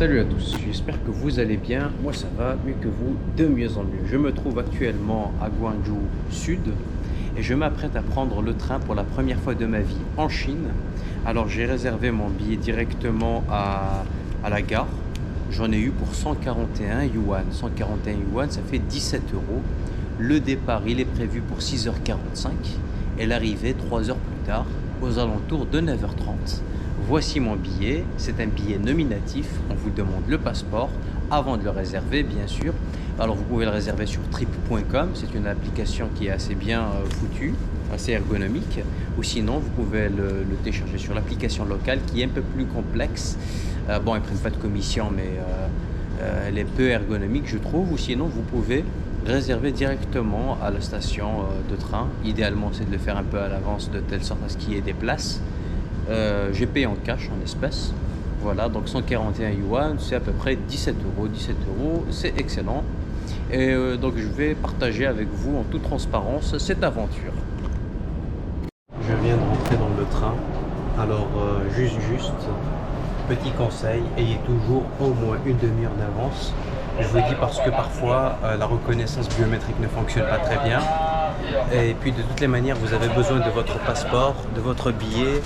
Salut à tous, j'espère que vous allez bien. Moi ça va mieux que vous, de mieux en mieux. Je me trouve actuellement à Guangzhou Sud et je m'apprête à prendre le train pour la première fois de ma vie en Chine. Alors j'ai réservé mon billet directement à la gare. J'en ai eu pour 141 yuan. 141 yuan, ça fait 17 euros. Le départ, il est prévu pour 6h45 et l'arrivée 3 heures plus tard, aux alentours de 9h30. Voici mon billet, c'est un billet nominatif, on vous demande le passeport avant de le réserver bien sûr. Alors vous pouvez le réserver sur trip.com, c'est une application qui est assez bien foutue, assez ergonomique, ou sinon vous pouvez le télécharger sur l'application locale qui est un peu plus complexe. Bon, ils ne prennent pas de commission mais elle est peu ergonomique je trouve, ou sinon vous pouvez réserver directement à la station de train. Idéalement c'est de le faire un peu à l'avance de telle sorte à ce qu'il y ait des places. J'ai payé en cash, en espèces. Voilà, donc 141 yuan, c'est à peu près 17 euros. 17 euros, c'est excellent. Et donc je vais partager avec vous en toute transparence cette aventure. Je viens de rentrer dans le train. Alors juste, petit conseil, ayez toujours au moins une demi-heure d'avance. Je vous dis parce que parfois la reconnaissance biométrique ne fonctionne pas très bien. Et puis de toutes les manières, vous avez besoin de votre passeport, de votre billet.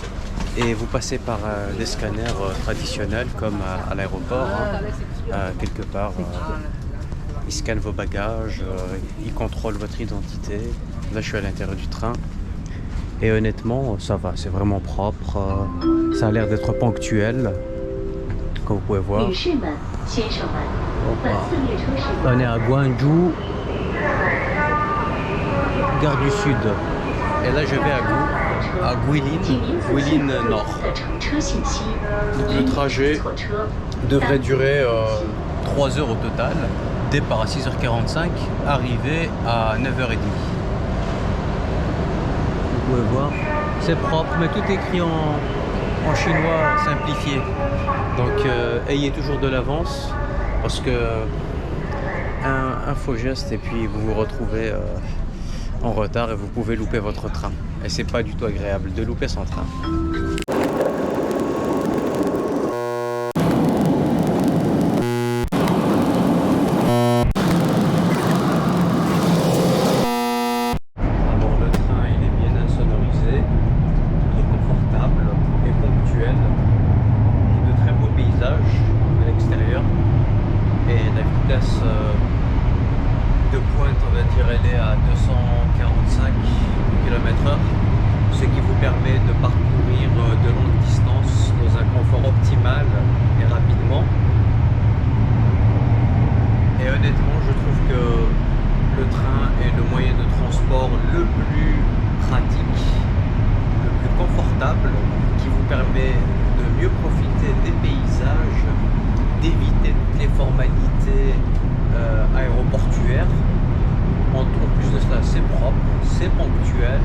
Et vous passez par des scanners traditionnels comme à l'aéroport, quelque part. Ils scannent vos bagages, ils contrôlent votre identité. Là, je suis à l'intérieur du train. Et honnêtement, ça va, c'est vraiment propre. Ça a l'air d'être ponctuel, comme vous pouvez voir. On est à Guangzhou, gare du Sud. Et là, je vais à Guilin Nord. Donc, le trajet devrait durer 3 heures au total. Départ à 6h45, arrivée à 9h30. Vous pouvez voir, c'est propre, mais tout est écrit en chinois simplifié. Donc ayez toujours de l'avance parce que un faux geste et puis vous vous retrouvez en retard et vous pouvez louper votre train. Et c'est pas du tout agréable de louper son train. Alors le train il est bien insonorisé, il est confortable et ponctuel. Il y a de très beaux paysages à l'extérieur et la vitesse de pointe, on va dire, elle est à 245 km/h, ce qui vous permet de parcourir de longues distances dans un confort optimal et rapidement. Et honnêtement, je trouve que le train est le moyen de transport le plus pratique, le plus confortable, qui vous permet de mieux profiter des paysages, d'éviter toutes les formalités aéroportuaires. En plus de cela, c'est propre, c'est ponctuel.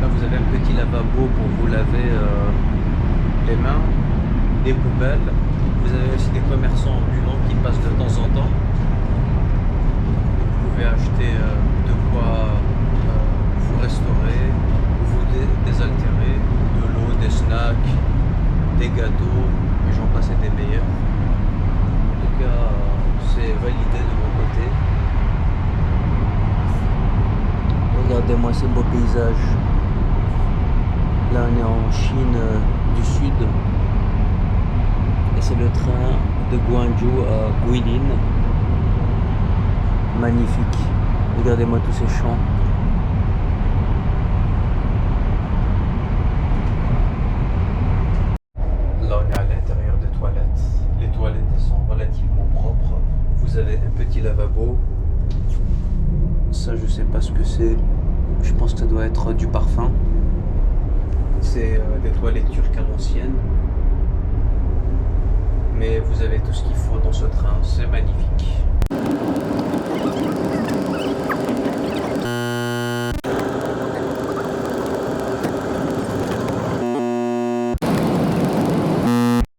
Là, vous avez un petit lavabo pour vous laver les mains, des poubelles. Vous avez aussi des commerçants ambulants qui passent de temps en temps. Vous pouvez acheter de quoi vous restaurer, vous désaltérer, de l'eau, des snacks, des gâteaux, et j'en passe et des meilleurs. En tout cas, c'est validé de mon côté. Regardez-moi ces beaux paysages. Là on est en Chine du Sud. Et c'est le train de Guangzhou à Guilin. Magnifique. Regardez-moi tous ces champs. Là on est à l'intérieur des toilettes. Les toilettes sont relativement propres. Vous avez un petit lavabo. Ça je sais pas ce que c'est. Je pense que ça doit être du parfum. C'est des toilettes turques à l'ancienne. Mais vous avez tout ce qu'il faut dans ce train. C'est magnifique.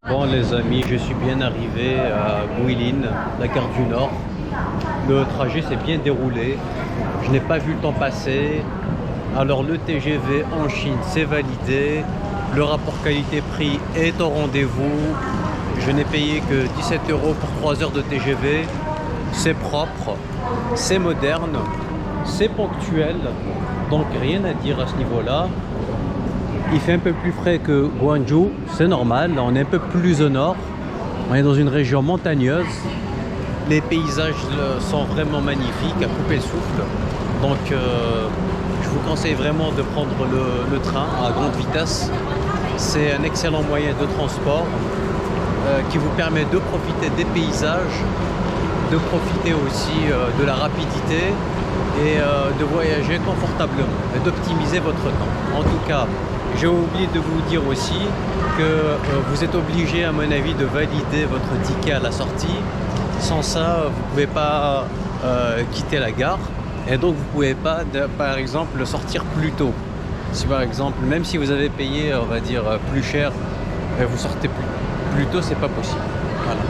Bon les amis, je suis bien arrivé à Guilin, la gare du Nord. Le trajet s'est bien déroulé. Je n'ai pas vu le temps passer. Alors le TGV en Chine c'est validé. Le rapport qualité-prix est au rendez-vous. Je Je n'ai payé que 17 € pour 3 heures de TGV. C'est propre, c'est moderne, c'est ponctuel, donc rien à dire à ce niveau-là. Il fait un peu plus frais que Gwangju, c'est normal, on est un peu plus au nord, on est dans une région montagneuse. Les paysages sont vraiment magnifiques, à couper le souffle. Donc je vous conseille vraiment de prendre le train à grande vitesse. C'est un excellent moyen de transport qui vous permet de profiter des paysages, de profiter aussi de la rapidité et de voyager confortablement et d'optimiser votre temps. En tout cas, j'ai oublié de vous dire aussi que vous êtes obligé, à mon avis, de valider votre ticket à la sortie. Sans ça, vous ne pouvez pas quitter la gare et donc vous ne pouvez pas, par exemple, sortir plus tôt. Si par exemple, même si vous avez payé, on va dire, plus cher, vous sortez plus tôt, c'est pas possible. Voilà.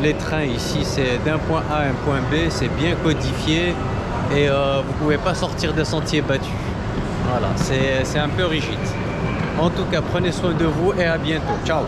Les trains ici, c'est d'un point A à un point B, c'est bien codifié et vous pouvez pas sortir des sentiers battus. Voilà, c'est un peu rigide. En tout cas, prenez soin de vous et à bientôt. Ciao!